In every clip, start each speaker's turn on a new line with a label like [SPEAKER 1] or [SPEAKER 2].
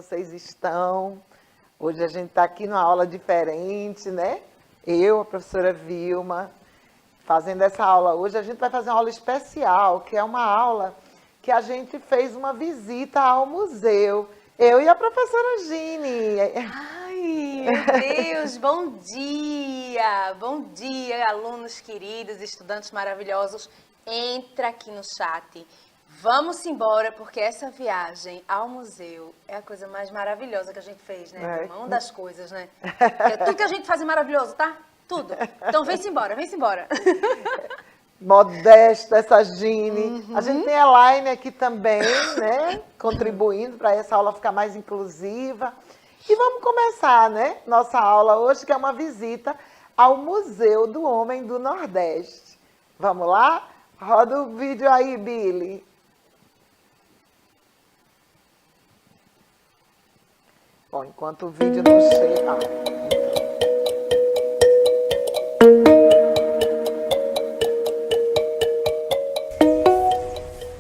[SPEAKER 1] vocês estão? Hoje a gente está aqui numa aula diferente, né? Eu, a professora Vilma, fazendo essa aula. Hoje a gente vai fazer uma aula especial, que é uma aula que a gente fez uma visita ao museu. Eu e a professora Gine.
[SPEAKER 2] Ai, meu Deus, bom dia! Bom dia, alunos queridos, estudantes maravilhosos. Entra aqui no chat. Vamos embora, porque essa viagem ao museu é a coisa mais maravilhosa que a gente fez, né? Uma das coisas, né? É tudo que a gente faz é maravilhoso, tá? Tudo. Então vem-se embora, vem-se embora.
[SPEAKER 1] Modesta essa Gine. A gente tem a Laine aqui também, né? Contribuindo para essa aula ficar mais inclusiva. E vamos começar, né? Nossa aula hoje, que é uma visita ao Museu do Homem do Nordeste. Vamos lá? Roda o vídeo aí, Billy. Bom, enquanto o vídeo não chega...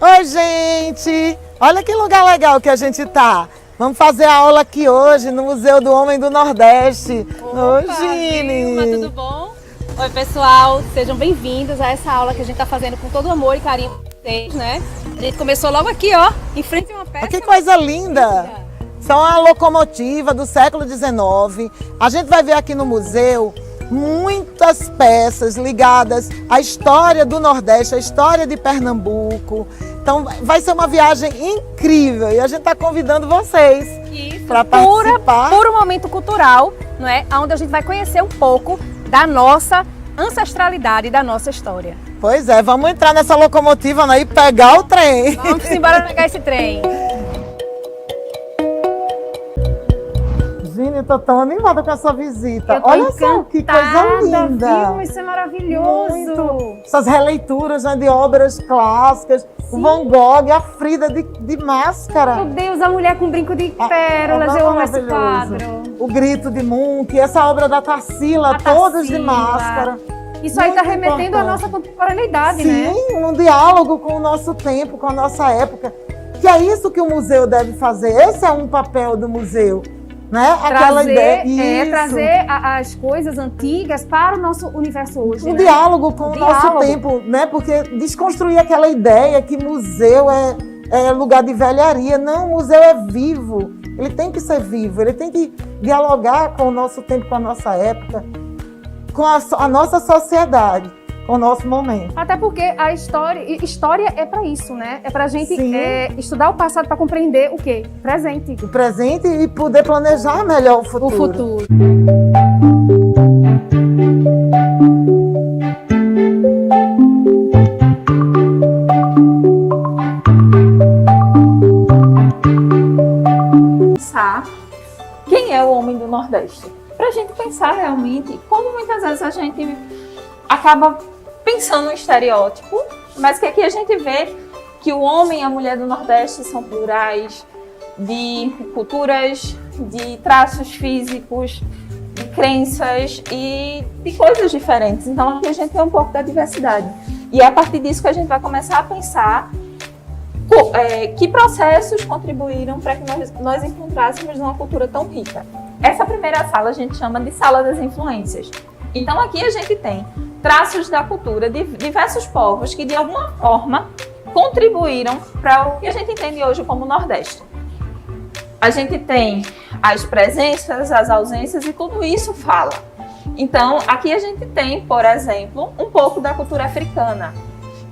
[SPEAKER 1] Oi, gente! Olha que lugar legal que a gente tá. Vamos fazer a aula aqui hoje no Museu do Homem do Nordeste.
[SPEAKER 3] Opa,
[SPEAKER 1] Oi, Gine!
[SPEAKER 3] Vilma, tudo bom? Oi, pessoal, sejam bem-vindos a essa aula que a gente tá fazendo com todo amor e carinho pra vocês, né? A gente começou logo aqui, ó, em frente a uma peça.
[SPEAKER 1] Que coisa linda! São a locomotiva do século XIX. A gente vai ver aqui no museu muitas peças ligadas à história do Nordeste, à história de Pernambuco. Então vai ser uma viagem incrível e a gente está convidando vocês para participar.
[SPEAKER 3] Puro momento cultural, não é? Onde a gente vai conhecer um pouco da nossa ancestralidade, da nossa história.
[SPEAKER 1] Pois é, vamos entrar nessa locomotiva, né, e pegar o trem.
[SPEAKER 3] Vamos embora pegar esse trem.
[SPEAKER 1] Gine, eu tô tão animada com essa visita.
[SPEAKER 3] Eu tô
[SPEAKER 1] Olha só que coisa linda.
[SPEAKER 3] Vilma, isso é maravilhoso.
[SPEAKER 1] Muito. Essas releituras, né, de obras clássicas.
[SPEAKER 3] Sim.
[SPEAKER 1] O Van Gogh, a Frida de máscara.
[SPEAKER 3] Meu Deus, a mulher com brinco de pérolas, eu amo esse quadro.
[SPEAKER 1] O Grito de Munch, essa obra da Tarsila, todas de máscara.
[SPEAKER 3] Isso aí está remetendo à nossa contemporaneidade, né?
[SPEAKER 1] Sim, um diálogo com o nosso tempo, com a nossa época. Que é isso que o museu deve fazer. Esse é um papel do museu. Né? Aquela ideia.
[SPEAKER 3] Trazer as coisas antigas para o nosso universo hoje.
[SPEAKER 1] Um diálogo com o nosso tempo, né? Porque desconstruir aquela ideia que museu é lugar de velharia. Não, o museu é vivo. Ele tem que ser vivo, ele tem que dialogar com o nosso tempo, com a nossa época, com a nossa sociedade, com o nosso momento.
[SPEAKER 3] Até porque a história é para isso, né? É para a gente estudar o passado para compreender o quê? Presente.
[SPEAKER 1] O presente e poder planejar melhor o futuro.
[SPEAKER 3] O futuro.
[SPEAKER 4] Quem é o homem do Nordeste? Para a gente pensar realmente como muitas vezes a gente acaba pensando um estereótipo, mas que aqui a gente vê que o homem e a mulher do Nordeste são plurais, de culturas, de traços físicos, de crenças e de coisas diferentes. Então aqui a gente tem um pouco da diversidade. E é a partir disso que a gente vai começar a pensar que processos contribuíram para que nós encontrássemos uma cultura tão rica. Essa primeira sala a gente chama de Sala das Influências. Então aqui a gente tem traços da cultura de diversos povos que de alguma forma contribuíram para o que a gente entende hoje como Nordeste. A gente tem as presenças, as ausências e tudo isso fala. Então aqui a gente tem, por exemplo, um pouco da cultura africana,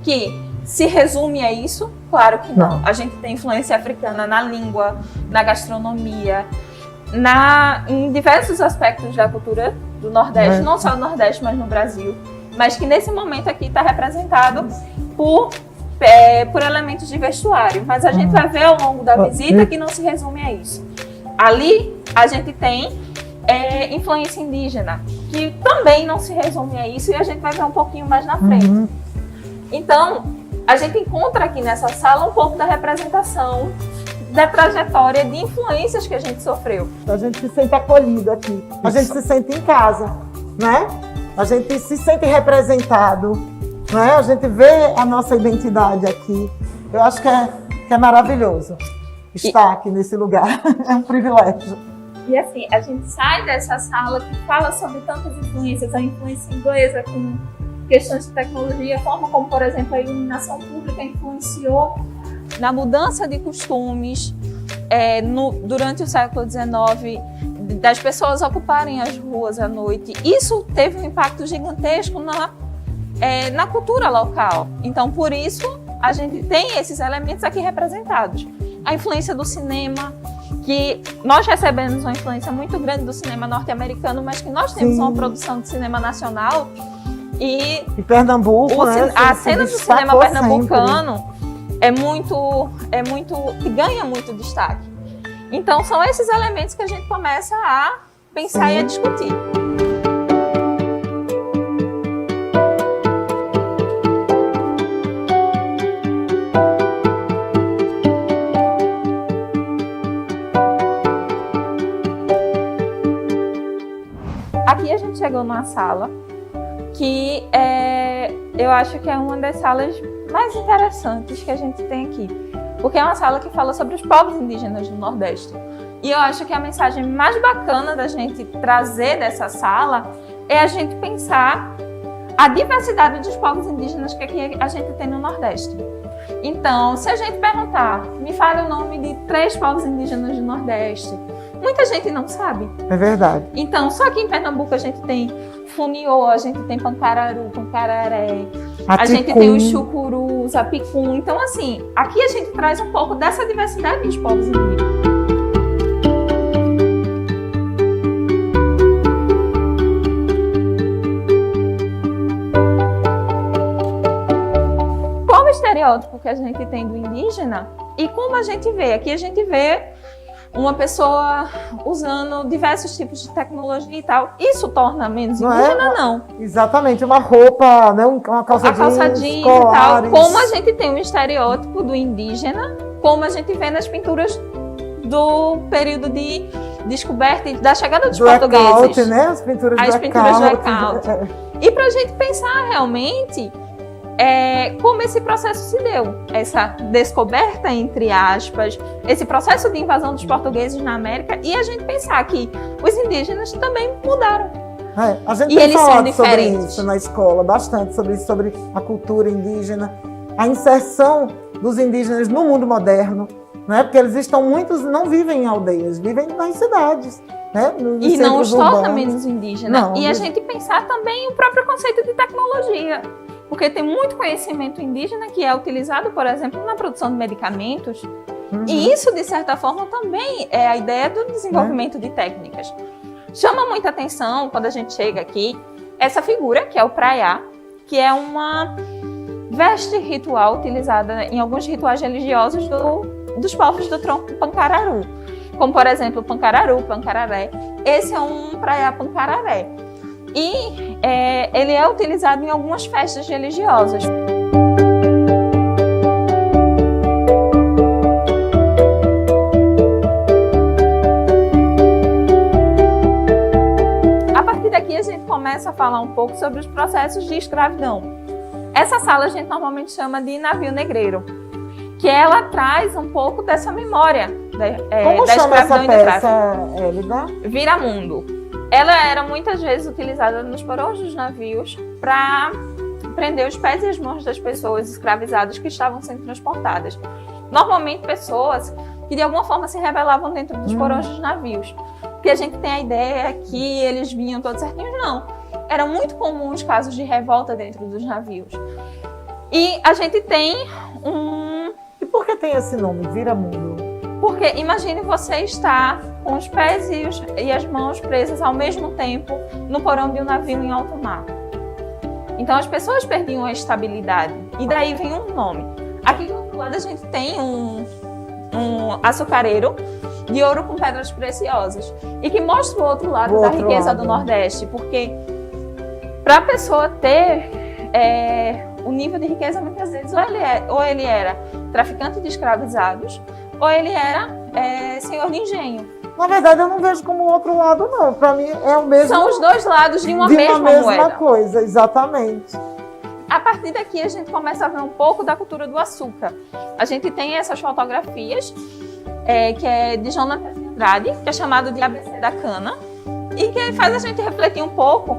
[SPEAKER 4] que se resume a isso? Claro que não. A gente tem influência africana na língua, na gastronomia, em diversos aspectos da cultura do Nordeste, não só no Nordeste, mas no Brasil. Mas que nesse momento aqui está representado por elementos de vestuário. Mas a gente vai ver ao longo da visita que não se resume a isso. Ali a gente tem influência indígena, que também não se resume a isso, e a gente vai ver um pouquinho mais na frente. Então, a gente encontra aqui nessa sala um pouco da representação da trajetória de influências que a gente sofreu.
[SPEAKER 1] A gente se sente acolhido aqui, a gente se sente em casa, né? A gente se sente representado, né? A gente vê a nossa identidade aqui. Eu acho que é maravilhoso. estar aqui nesse lugar. É um privilégio.
[SPEAKER 4] E assim, a gente sai dessa sala que fala sobre tantas influências, a influência inglesa com questões de tecnologia, a forma como, por exemplo, a iluminação pública influenciou na mudança de costumes durante o século XIX, das pessoas ocuparem as ruas à noite. Isso teve um impacto gigantesco na cultura local. Então, por isso, a gente tem esses elementos aqui representados. A influência do cinema, que nós recebemos uma influência muito grande do cinema norte-americano, mas que nós temos uma produção de cinema nacional. E
[SPEAKER 1] Pernambuco, né,
[SPEAKER 4] a cena do cinema pernambucano que ganha muito destaque. Então, são esses elementos que a gente começa a pensar e a discutir. Aqui a gente chegou numa sala que eu acho que é uma das salas mais interessantes que a gente tem aqui, porque é uma sala que fala sobre os povos indígenas do Nordeste. E eu acho que a mensagem mais bacana da gente trazer dessa sala é a gente pensar a diversidade dos povos indígenas que aqui a gente tem no Nordeste. Então, se a gente perguntar, me fale o nome de 3 povos indígenas do Nordeste, muita gente não sabe.
[SPEAKER 1] É verdade.
[SPEAKER 4] Então, só aqui em Pernambuco a gente tem Funiô, a gente tem Pancararu, Pancararé, a gente tem os Chucurus, Apicum. Então, assim, aqui a gente traz um pouco dessa diversidade dos povos indígenas. Qual o estereótipo que a gente tem do indígena e como a gente vê? Aqui a gente vê uma pessoa usando diversos tipos de tecnologia e tal. Isso torna menos indígena, não.
[SPEAKER 1] Exatamente, uma roupa, né, uma calça jeans
[SPEAKER 4] e tal. Como a gente tem um estereótipo do indígena, como a gente vê nas pinturas do período de descoberta e da chegada dos portugueses.
[SPEAKER 1] Né? As pinturas do
[SPEAKER 4] blackout. E para a gente pensar realmente como esse processo se deu, essa descoberta, entre aspas, esse processo de invasão dos portugueses na América, e a gente pensar que os indígenas também mudaram.
[SPEAKER 1] A gente
[SPEAKER 4] e
[SPEAKER 1] tem
[SPEAKER 4] eles
[SPEAKER 1] falado
[SPEAKER 4] são diferentes.
[SPEAKER 1] sobre isso na escola, bastante sobre a cultura indígena, a inserção dos indígenas no mundo moderno, né? Porque eles muitos não vivem em aldeias, vivem nas cidades. Né?
[SPEAKER 4] E não os torna menos indígena. E a gente pensar também o próprio conceito de tecnologia. Porque tem muito conhecimento indígena que é utilizado, por exemplo, na produção de medicamentos. E isso, de certa forma, também é a ideia do desenvolvimento de técnicas. Chama muita atenção, quando a gente chega aqui, essa figura, que é o praiá, que é uma veste ritual utilizada em alguns rituais religiosos dos povos do tronco Pancararu. Como, por exemplo, Pancararu, Pancararé. Esse é um praiá Pancararé. E ele é utilizado em algumas festas religiosas. A partir daqui a gente começa a falar um pouco sobre os processos de escravidão. Essa sala a gente normalmente chama de navio negreiro, que ela traz um pouco dessa memória da escravidão e do tráfico.
[SPEAKER 1] Élida?
[SPEAKER 4] Viramundo. Ela era muitas vezes utilizada nos porões dos navios para prender os pés e as mãos das pessoas escravizadas que estavam sendo transportadas. Normalmente pessoas que de alguma forma se rebelavam dentro dos porões dos navios. Porque a gente tem a ideia que eles vinham todos certinhos, não. Eram muito comuns casos de revolta dentro dos navios. E a gente tem
[SPEAKER 1] E por que tem esse nome, Viramundo?
[SPEAKER 4] Porque imagine você estar com os pés e as mãos presas ao mesmo tempo no porão de um navio em alto mar. Então as pessoas perdiam a estabilidade. E daí vem um nome. Aqui do outro lado a gente tem um açucareiro de ouro com pedras preciosas. E que mostra o outro lado da riqueza do Nordeste. Porque para a pessoa ter o nível de riqueza, muitas vezes, ou ele era traficante de escravizados, ou ele era senhor de engenho.
[SPEAKER 1] Na verdade, eu não vejo como o outro lado, não. Para mim, é o mesmo.
[SPEAKER 4] São os dois lados de uma mesma moeda.
[SPEAKER 1] Coisa, exatamente.
[SPEAKER 4] A partir daqui, a gente começa a ver um pouco da cultura do açúcar. A gente tem essas fotografias que é de Jonathan Andrade, que é chamado de ABC da Cana, e que faz a gente refletir um pouco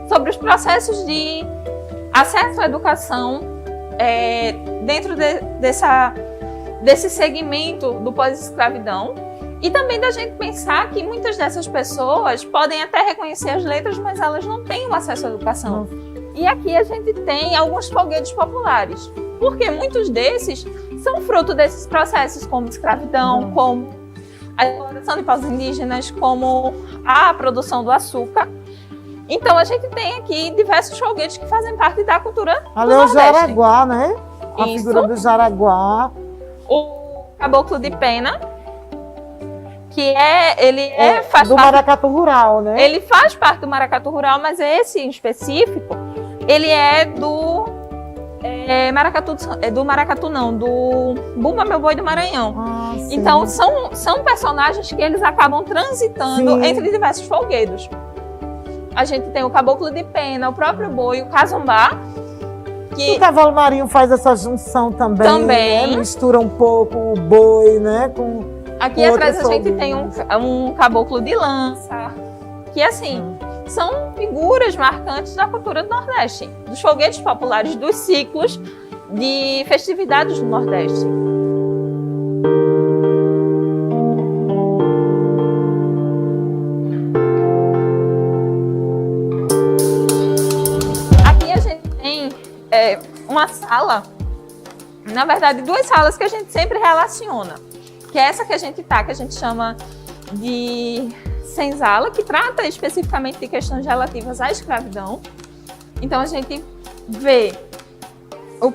[SPEAKER 4] sobre os processos de acesso à educação dentro desse segmento do pós-escravidão, e também da gente pensar que muitas dessas pessoas podem até reconhecer as letras, mas elas não têm o acesso à educação. E aqui a gente tem alguns folguedos populares, porque muitos desses são fruto desses processos, como escravidão, como a exploração de povos indígenas, como a produção do açúcar. Então a gente tem aqui diversos folguedos que fazem parte da cultura do
[SPEAKER 1] Ali é o
[SPEAKER 4] Nordeste.
[SPEAKER 1] Jaraguá, né? A
[SPEAKER 4] Isso.
[SPEAKER 1] figura do Jaraguá.
[SPEAKER 4] O Caboclo de Pena, que faz
[SPEAKER 1] do
[SPEAKER 4] parte,
[SPEAKER 1] maracatu rural, né?
[SPEAKER 4] ele faz parte do maracatu rural, mas esse em específico, ele é do do Bumba Meu Boi do Maranhão.
[SPEAKER 1] Ah, sim.
[SPEAKER 4] Então são personagens que eles acabam transitando
[SPEAKER 1] Sim.
[SPEAKER 4] entre diversos folguedos. A gente tem o Caboclo de Pena, o próprio boi, o Cazumbá, que
[SPEAKER 1] O cavalo marinho faz essa junção também.
[SPEAKER 4] Também.
[SPEAKER 1] Né? Mistura um pouco o boi, né? Com
[SPEAKER 4] aqui
[SPEAKER 1] outros
[SPEAKER 4] atrás a gente tem
[SPEAKER 1] folguedos.
[SPEAKER 4] um caboclo de lança, que assim, são figuras marcantes da cultura do Nordeste, dos folguedos populares, dos ciclos de festividades do Nordeste. Aqui a gente tem uma sala, na verdade duas salas que a gente sempre relaciona, que é essa que a gente chama de senzala, que trata especificamente de questões relativas à escravidão. Então a gente vê a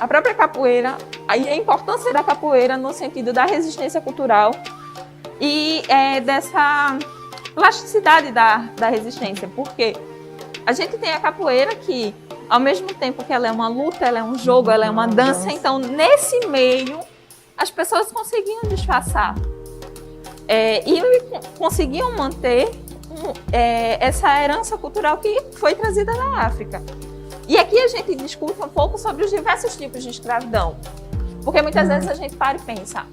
[SPEAKER 4] própria capoeira e a importância da capoeira no sentido da resistência cultural e dessa plasticidade da resistência, porque a gente tem a capoeira que, ao mesmo tempo que ela é uma luta, ela é um jogo, ela é uma dança, então nesse meio as pessoas conseguiam disfarçar e conseguiam manter essa herança cultural que foi trazida da África. E aqui a gente discute um pouco sobre os diversos tipos de escravidão, porque muitas vezes a gente para e pensa,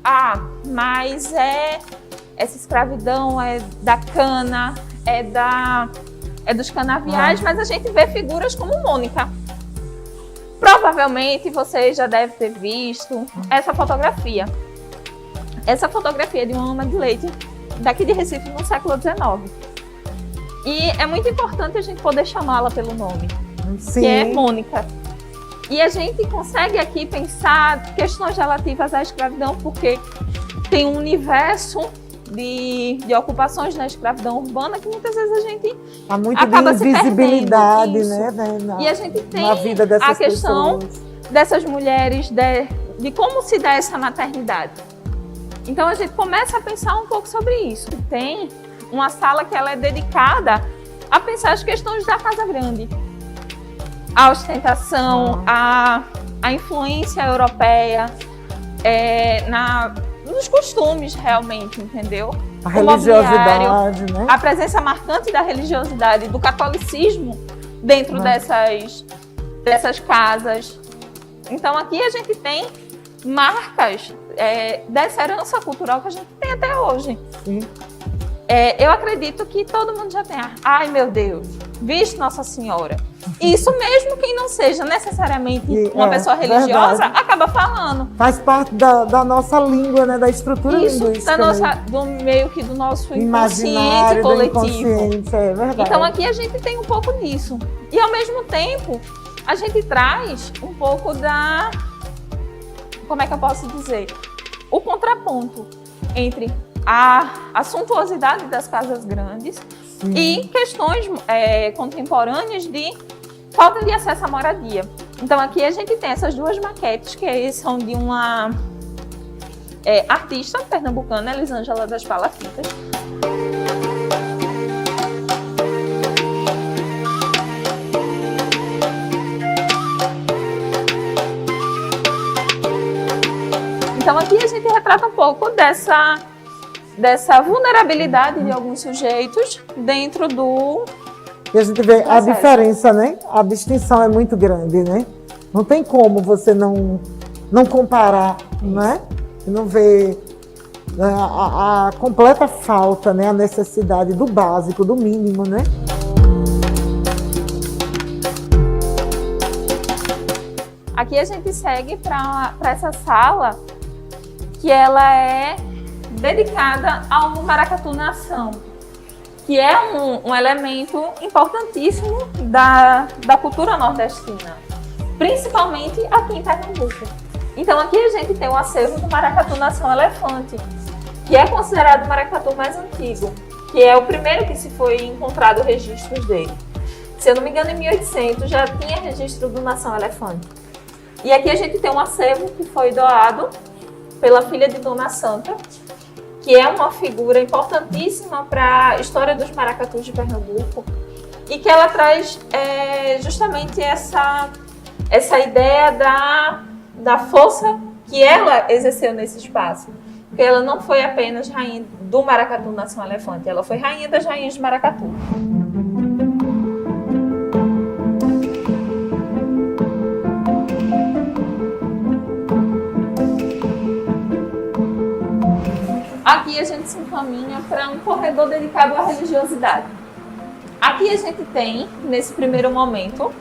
[SPEAKER 4] mas essa escravidão é da cana, é dos canaviais, mas a gente vê figuras como Mônica. Provavelmente você já deve ter visto essa fotografia. Essa fotografia é de uma ama de leite daqui de Recife no século XIX. E é muito importante a gente poder chamá-la pelo nome,
[SPEAKER 1] Sim.
[SPEAKER 4] que é Mônica. E a gente consegue aqui pensar questões relativas à escravidão, porque tem um universo de ocupações na escravidão urbana que muitas vezes a gente
[SPEAKER 1] Há muito
[SPEAKER 4] acaba
[SPEAKER 1] de
[SPEAKER 4] se
[SPEAKER 1] invisibilidade,
[SPEAKER 4] perdendo,
[SPEAKER 1] né?
[SPEAKER 4] E a gente tem
[SPEAKER 1] na vida dessas
[SPEAKER 4] a questão
[SPEAKER 1] pessoas.
[SPEAKER 4] dessas mulheres, de como se dá essa maternidade. Então a gente começa a pensar um pouco sobre isso. Tem uma sala que ela é dedicada a pensar as questões da Casa Grande. A ostentação, a influência europeia nos costumes realmente, entendeu?
[SPEAKER 1] A
[SPEAKER 4] O mobiliário,
[SPEAKER 1] religiosidade, né?
[SPEAKER 4] a presença marcante da religiosidade, do catolicismo dentro dessas casas. Então aqui a gente tem marcas dessa herança cultural que a gente tem até hoje.
[SPEAKER 1] Sim.
[SPEAKER 4] Eu acredito que todo mundo já tem. Ai, meu Deus, vixe Nossa Senhora. Isso mesmo quem não seja necessariamente uma pessoa religiosa,
[SPEAKER 1] verdade.
[SPEAKER 4] acaba falando.
[SPEAKER 1] Faz parte da nossa língua, né? Da estrutura
[SPEAKER 4] Isso
[SPEAKER 1] linguística.
[SPEAKER 4] meio que do nosso inconsciente
[SPEAKER 1] Imaginário, do
[SPEAKER 4] coletivo.
[SPEAKER 1] inconsciente, é verdade.
[SPEAKER 4] Então aqui a gente tem um pouco disso. E ao mesmo tempo, a gente traz um pouco como é que eu posso dizer? O contraponto entre a suntuosidade das casas grandes e questões contemporâneas de falta de acesso à moradia. Então aqui a gente tem essas duas maquetes que são de uma artista pernambucana, Elisângela das Palafitas. Então aqui a gente retrata um pouco dessa vulnerabilidade de alguns sujeitos dentro do...
[SPEAKER 1] E a gente vê a diferença, né? A distinção é muito grande, né? Não tem como você não comparar, né? Não ver a completa falta, né, a necessidade do básico, do mínimo, né?
[SPEAKER 4] Aqui a gente segue para essa sala que ela é dedicada ao maracatu na ação, que é um elemento importantíssimo da cultura nordestina, principalmente aqui em Pernambuco. Então aqui a gente tem o acervo do maracatu nação elefante, que é considerado o maracatu mais antigo, que é o primeiro que se foi encontrado registros dele. Se eu não me engano, em 1800 já tinha registro do nação elefante. E aqui a gente tem um acervo que foi doado pela filha de Dona Santa, que é uma figura importantíssima para a história dos maracatus de Pernambuco, e que ela traz justamente essa ideia da força que ela exerceu nesse espaço. Porque ela não foi apenas rainha do maracatu nação elefante, ela foi rainha das rainhas de maracatu. Aqui a gente se encaminha para um corredor dedicado à religiosidade. Aqui a gente tem, nesse primeiro momento,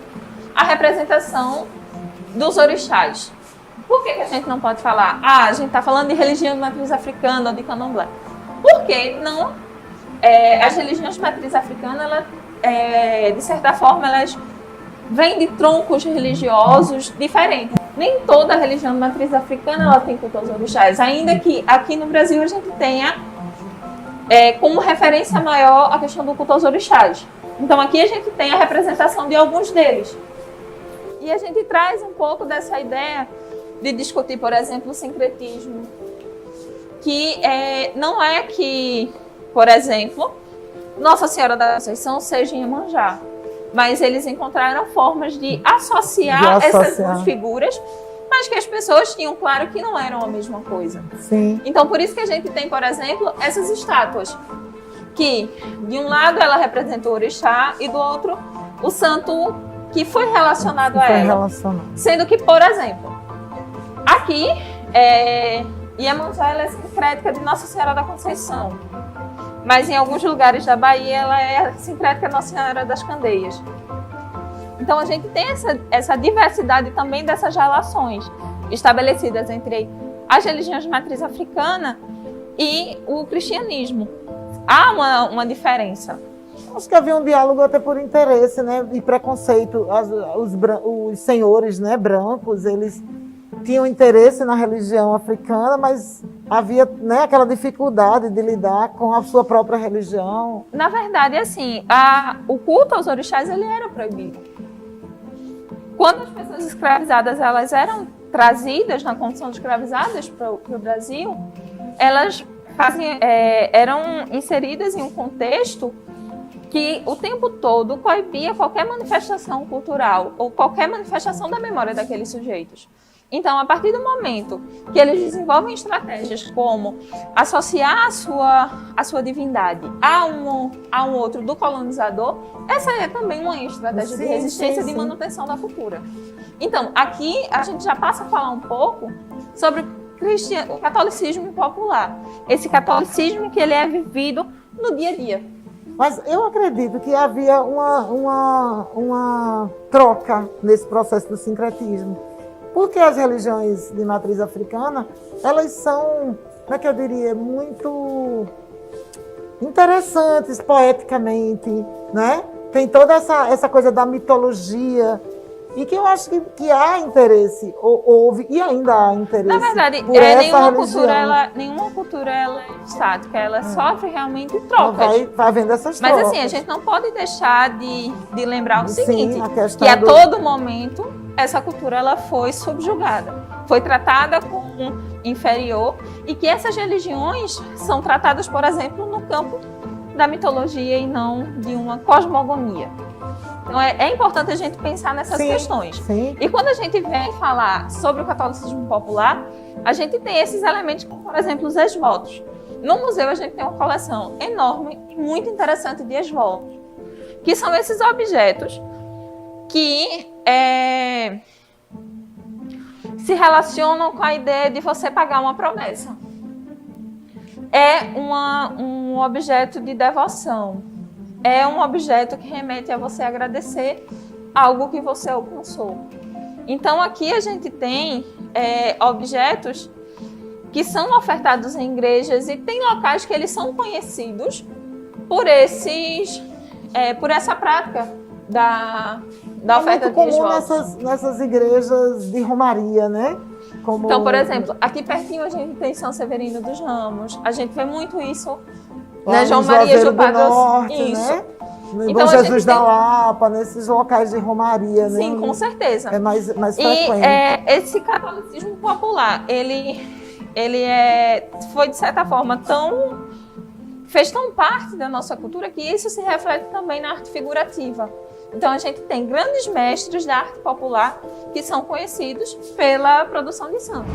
[SPEAKER 4] a representação dos orixás. Por que a gente não pode falar, a gente está falando de religião de matriz africana ou de candomblé? Porque não, as religiões de matriz africana, de certa forma, elas vêm de troncos religiosos diferentes. Nem toda religião de matriz africana ela tem culto aos orixás, ainda que aqui no Brasil a gente tenha como referência maior a questão do culto aos orixás. Então aqui a gente tem a representação de alguns deles. E a gente traz um pouco dessa ideia de discutir, por exemplo, o sincretismo. Que não é que, por exemplo, Nossa Senhora da Conceição seja em Iemanjá, mas eles encontraram formas de associar essas duas figuras, mas que as pessoas tinham claro que não eram a mesma coisa.
[SPEAKER 1] Sim.
[SPEAKER 4] Então, por isso que a gente tem, por exemplo, essas estátuas, que de um lado ela representa o orixá e do outro o santo que foi relacionado a ela. Sendo que, por exemplo, aqui, Iemanjá ela é sincrética de Nossa Senhora da Conceição. Mas em alguns lugares da Bahia ela é sincrética Nossa Senhora das Candeias. Então a gente tem essa diversidade também dessas relações estabelecidas entre as religiões de matriz africana e o cristianismo. Há uma diferença.
[SPEAKER 1] Acho que havia um diálogo até por interesse, né, e preconceito. Os senhores, né, brancos, eles tinham interesse na religião africana, mas havia, né, aquela dificuldade de lidar com a sua própria religião.
[SPEAKER 4] Na verdade, assim, o culto aos orixás ele era proibido. Quando as pessoas escravizadas elas eram trazidas na condição de escravizadas para o Brasil, elas eram inseridas em um contexto que o tempo todo coibia qualquer manifestação cultural ou qualquer manifestação da memória daqueles sujeitos. Então, a partir do momento que eles desenvolvem estratégias como associar a sua divindade a um outro do colonizador, essa é também uma estratégia de resistência de manutenção da cultura. Então, aqui a gente já passa a falar um pouco sobre o catolicismo popular. Esse catolicismo que ele é vivido no dia a dia.
[SPEAKER 1] Mas eu acredito que havia uma troca nesse processo do sincretismo. Porque as religiões de matriz africana, elas são, como é que eu diria, muito interessantes poeticamente, né? Tem toda essa coisa da mitologia, e que eu acho que há interesse, houve e ainda há interesse.
[SPEAKER 4] Na verdade,
[SPEAKER 1] por
[SPEAKER 4] nenhuma cultura ela é estática, ela sofre realmente trocas.
[SPEAKER 1] Vai havendo essas trocas.
[SPEAKER 4] Mas assim, a gente não pode deixar de lembrar o seguinte,
[SPEAKER 1] que
[SPEAKER 4] a todo momento essa cultura ela foi subjugada, foi tratada como inferior, e que essas religiões são tratadas, por exemplo, no campo da mitologia e não de uma cosmogonia. Então é importante a gente pensar nessas questões.
[SPEAKER 1] Sim.
[SPEAKER 4] E quando a gente vem falar sobre o catolicismo popular, a gente tem esses elementos como, por exemplo, os esvotos. No museu a gente tem uma coleção enorme e muito interessante de esvotos, que são esses objetos que se relacionam com a ideia de você pagar uma promessa. é um objeto de devoção. É um objeto que remete a você agradecer algo que você alcançou. Então aqui a gente tem objetos que são ofertados em igrejas e tem locais que eles são conhecidos por essa prática da oferta de
[SPEAKER 1] muito comum
[SPEAKER 4] esmolas.
[SPEAKER 1] nessas igrejas de romaria, né? Como...
[SPEAKER 4] Então, por exemplo, aqui pertinho a gente tem São Severino dos Ramos. A gente vê muito isso na João Maria
[SPEAKER 1] do
[SPEAKER 4] Padre.
[SPEAKER 1] Norte,
[SPEAKER 4] Isso.
[SPEAKER 1] né? No
[SPEAKER 4] Então,
[SPEAKER 1] Bom
[SPEAKER 4] a
[SPEAKER 1] Jesus
[SPEAKER 4] gente
[SPEAKER 1] da
[SPEAKER 4] tem-
[SPEAKER 1] Lapa, nesses locais de romaria, né?
[SPEAKER 4] Sim, com certeza.
[SPEAKER 1] É mais
[SPEAKER 4] E
[SPEAKER 1] frequente.
[SPEAKER 4] esse catolicismo popular, ele foi de certa forma fez tão parte da nossa cultura que isso se reflete também na arte figurativa. Então a gente tem grandes mestres da arte popular que são conhecidos pela produção de santos.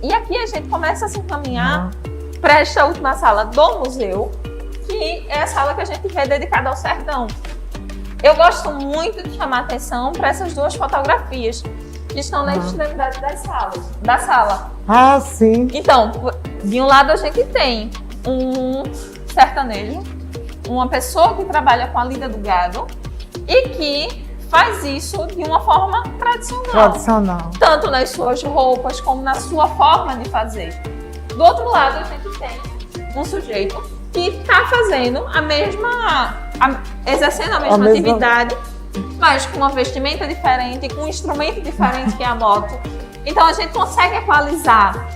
[SPEAKER 4] E aqui a gente começa a se encaminhar para esta última sala do museu, que é a sala que a gente vê dedicada ao sertão. Eu gosto muito de chamar atenção para essas duas fotografias que estão na extremidade da sala.
[SPEAKER 1] Ah, sim.
[SPEAKER 4] Então, de um lado a gente tem um sertanejo, uma pessoa que trabalha com a lida do gado e que faz isso de uma forma tradicional. Tanto nas suas roupas como na sua forma de fazer. Do outro lado a gente tem um sujeito que está fazendo exercendo a mesma atividade, mas com uma vestimenta diferente, com um instrumento diferente que é a moto. Então a gente consegue equalizar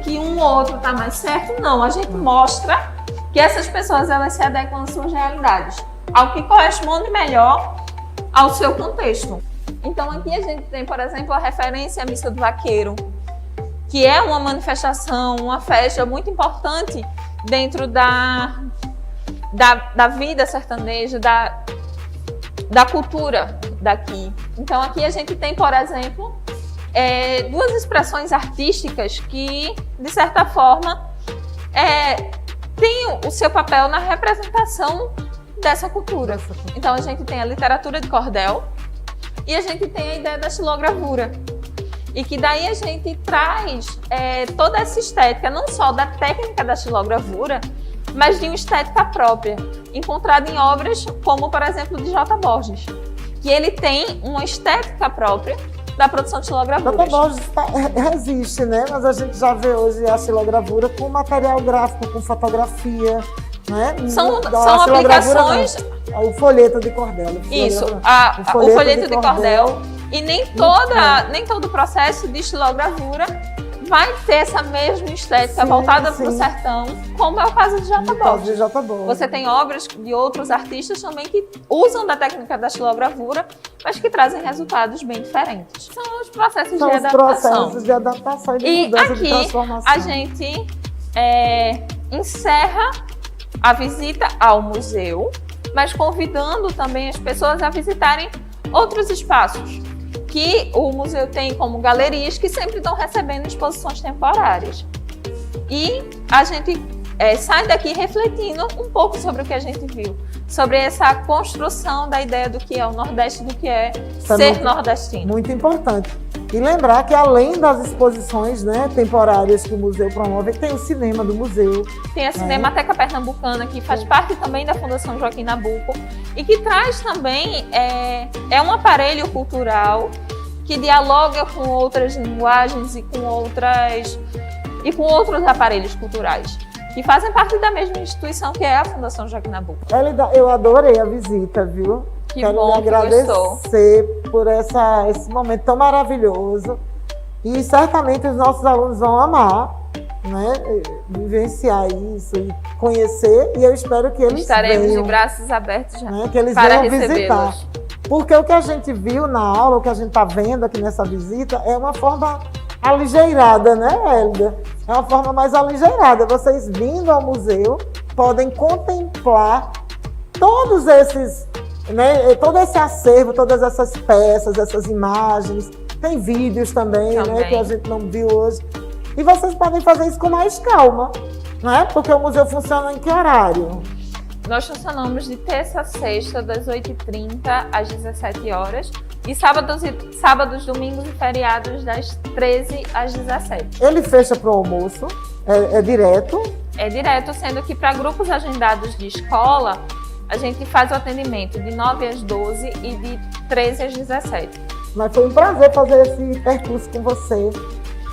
[SPEAKER 4] que um ou outro está mais certo? Não, a gente mostra que essas pessoas elas se adequam às suas realidades, ao que corresponde melhor ao seu contexto. Então aqui a gente tem, por exemplo, a referência à Missa do Vaqueiro, que é uma manifestação, uma festa muito importante dentro da vida sertaneja, da cultura daqui. Então aqui a gente tem, por exemplo, duas expressões artísticas que, de certa forma, têm o seu papel na representação dessa cultura. Então a gente tem a literatura de cordel e a gente tem a ideia da xilogravura. E que daí a gente traz toda essa estética, não só da técnica da xilogravura, mas de uma estética própria, encontrada em obras como, por exemplo, de J. Borges, que ele tem uma estética própria da produção de xilogravuras.
[SPEAKER 1] J. Borges resiste, né? Mas a gente já vê hoje a xilogravura com material gráfico, com fotografia, né?
[SPEAKER 4] São aplicações...
[SPEAKER 1] Não, o folheto de cordel.
[SPEAKER 4] Isso, o folheto de cordel. E nem todo o processo de xilogravura vai ter essa mesma estética voltada para o sertão, como é o caso de J. Borges. Você tem obras de outros artistas também que usam da técnica da xilogravura, mas que trazem resultados bem diferentes. São os processos de adaptação.
[SPEAKER 1] E de mudança,
[SPEAKER 4] aqui
[SPEAKER 1] de transformação.
[SPEAKER 4] a gente encerra a visita ao museu, mas convidando também as pessoas a visitarem outros espaços que o museu tem como galerias que sempre estão recebendo exposições temporárias. E a gente sai daqui refletindo um pouco sobre o que a gente viu, sobre essa construção da ideia do que é o Nordeste, do que é ser nordestino.
[SPEAKER 1] Muito importante. E lembrar que além das exposições, né, temporárias que o museu promove, tem o cinema do museu.
[SPEAKER 4] Tem a Cinemateca Pernambucana, que faz parte também da Fundação Joaquim Nabuco e que traz também um aparelho cultural que dialoga com outras linguagens e com outros aparelhos culturais que fazem parte da mesma instituição que é a Fundação Joaquim Nabuco.
[SPEAKER 1] Eu adorei a visita, viu? Quero
[SPEAKER 4] bom
[SPEAKER 1] lhe agradecer por esse momento tão maravilhoso. E certamente os nossos alunos vão amar, né, vivenciar isso e conhecer. E eu espero que eles
[SPEAKER 4] estaremos
[SPEAKER 1] venham,
[SPEAKER 4] de braços abertos já,
[SPEAKER 1] né, que eles
[SPEAKER 4] para
[SPEAKER 1] venham visitar. Porque o que a gente viu na aula, o que a gente está vendo aqui nessa visita, é uma forma aligeirada, né, Hélida? É uma forma mais aligeirada. Vocês vindo ao museu podem contemplar todos esses, né, todo esse acervo, todas essas peças, essas imagens. Tem vídeos também, né, que a gente não viu hoje. E vocês podem fazer isso com mais calma, né? Porque o museu funciona em que horário?
[SPEAKER 4] Nós funcionamos de terça a sexta, das 8h30 às 17 horas. E sábados, domingos e feriados, das 13 às 17.
[SPEAKER 1] Ele fecha para o almoço, é direto.
[SPEAKER 4] É direto, sendo que para grupos agendados de escola, a gente faz o atendimento de 9 às 12 e de 13 às 17.
[SPEAKER 1] Mas foi um prazer fazer esse percurso com você.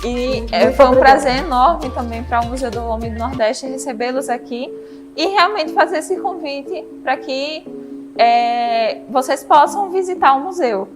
[SPEAKER 4] E
[SPEAKER 1] Muito
[SPEAKER 4] foi um
[SPEAKER 1] obrigada.
[SPEAKER 4] prazer enorme também para o Museu do Homem do Nordeste recebê-los aqui e realmente fazer esse convite para que vocês possam visitar o museu.